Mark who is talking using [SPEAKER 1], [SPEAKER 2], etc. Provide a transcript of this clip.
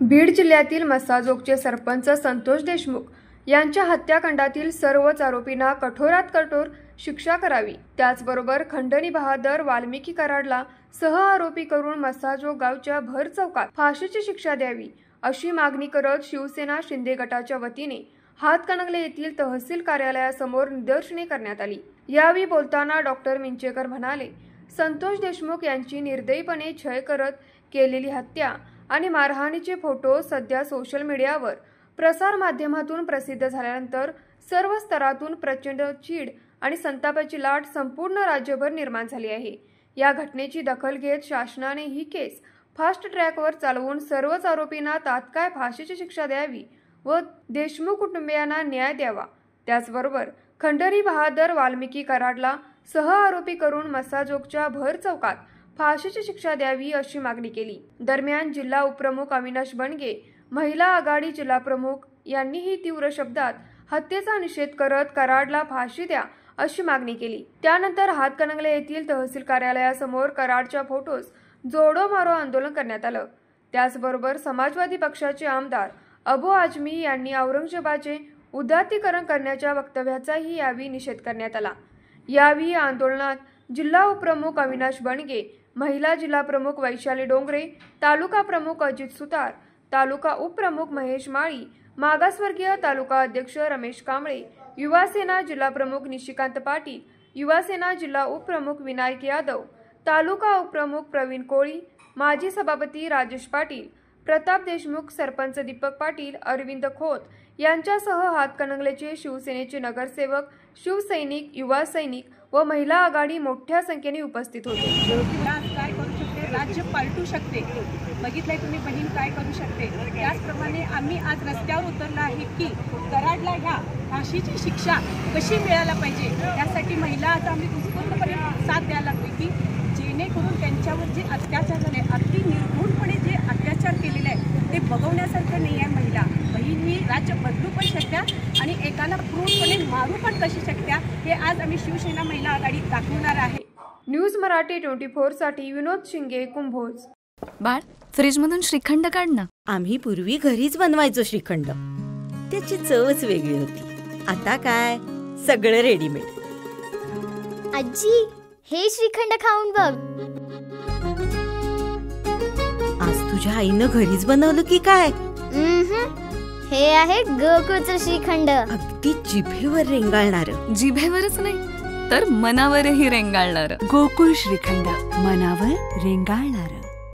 [SPEAKER 1] बीड जिल्ह्यातील मस्साजोगचे सरपंच संतोष देशमुख यांच्या हत्याकांडातील सर्वच आरोपींना कठोरात कठोर शिक्षा करावी, त्याचबरोबर खंडणी बहादर वाल्मिकी कराडला सह आरोपी करून मस्साजोग गावच्या भर चौकात फाशीची शिक्षा द्यावी अशी मागणी करत शिवसेना शिंदे गटाच्या वतीने हातकणंगले येथील तहसील कार्यालयासमोर निदर्शने करण्यात आली। यावेळी बोलताना डॉक्टर मिंचेकर म्हणाले, संतोष देशमुख यांची निर्दयीपणे छळ करत केलेली हत्या आणि मारहाणीचे फोटो सध्या सोशल मीडियावर प्रसार माध्यमातून प्रसिद्ध झाल्यानंतर सर्व स्तरातून प्रचंड चीड आणि संतापाची लाट संपूर्ण राज्यभर निर्माण झाली आहे। या घटनेची दखल घेत शासनाने ही केस फास्ट ट्रॅकवर चालवून सर्वच आरोपींना तात्काळ फाशीची शिक्षा द्यावी व देशमुख कुटुंबियांना न्याय द्यावा। त्याचबरोबर खंडणी बहादर वाल्मिकी कराडला सह आरोपी करून मस्साजोगच्या भर चौकात फाशीची शिक्षा द्यावी अशी मागणी केली। दरम्यान जिल्हा उपप्रमुख अविनाश बनगे, महिला आघाडी जिल्हा प्रमुख यांनीही तीव्र शब्दात हत्येचा निषेध करत कराडला फाशी द्या अशी मागणी केली। त्यानंतर हातकणंगले येथील तहसील कार्यालयासमोर कराडच्या फोटोस जोडो मारो आंदोलन करण्यात आलं। त्याचबरोबर समाजवादी पक्षाचे आमदार अबू आझमी यांनी औरंगजेबाचे उदात्तीकरण करण्याच्या वक्तव्याचाही यावेळी निषेध करण्यात आला। यावेळी आंदोलनात जिल्हा उपप्रमुख अविनाश बनगे, महिला जिल्हा प्रमुख वैशाली डोंगरे, तालुका प्रमुख अजित सुतार, तालुका उपप्रमुख महेश माळी, मागासवर्गीय तालुका अध्यक्ष रमेश कांबळे, युवा सेना जिल्हा प्रमुख निशिकांत पाटील, युवा सेना जिल्हा उपप्रमुख विनायक यादव, तालुका उपप्रमुख प्रवीण कोळी, माजी सभापती राजेश पाटील, प्रताप देशमुख, सरपंच दीपक पाटील, अरविंद खोत यांच्यासह हातकणंगलेचे शिवसेनेचे नगरसेवक, शिवसैनिक, युवा सैनिक व महिला आघाडी मोठ्या संख्येने उपस्थित होते।
[SPEAKER 2] काय करू शकते, राज्य पालटू शकते, बघितलंय तुम्ही बहीण काय करू शकते। त्याचप्रमाणे आम्ही आज रस्त्यावर उतरलो आहे की कराडला ह्या फाशीची शिक्षा कशी मिळायला पाहिजे, त्यासाठी महिला आज आम्ही उत्स्फूर्तपणे साथ द्यायला लागतो की जेणेकरून त्यांच्यावर जे अत्याचार झाले, अति निर्घृणपणे जे अत्याचार केलेले आहे ते बघवण्यासारखं नाही आहे। महिला बहीण ही राज्य बदलू पण शकत्या आणि एकाला क्रूरपणे मारू पण कशी शकत्या, हे आज आम्ही शिवसेना महिला आघाडी दाखवणार आहे।
[SPEAKER 1] न्यूज मराठी 24 साठी विनोद शिंगे, कुंभोज।
[SPEAKER 3] बाळ, फ्रीज मधून श्रीखंड काढ ना।
[SPEAKER 4] आम्ही पूर्वी घरीच बनवायचो श्रीखंड, त्याची चवच वेगळी होती। आता काय सगळं रेडीमेड।
[SPEAKER 5] आजी, हे श्रीखंड खाऊन बघ।
[SPEAKER 4] आज तुझ्या आईनं घरीच बनवलं की काय?
[SPEAKER 5] हे आहे गोकुळचं श्रीखंड,
[SPEAKER 4] अगदी जिभेवर रेंगाळणार।
[SPEAKER 3] जिभेवरच नाही तर मनावरही रेंगाळणार।
[SPEAKER 6] गोकुळ श्रीखंड, मनावर रेंगाळणार।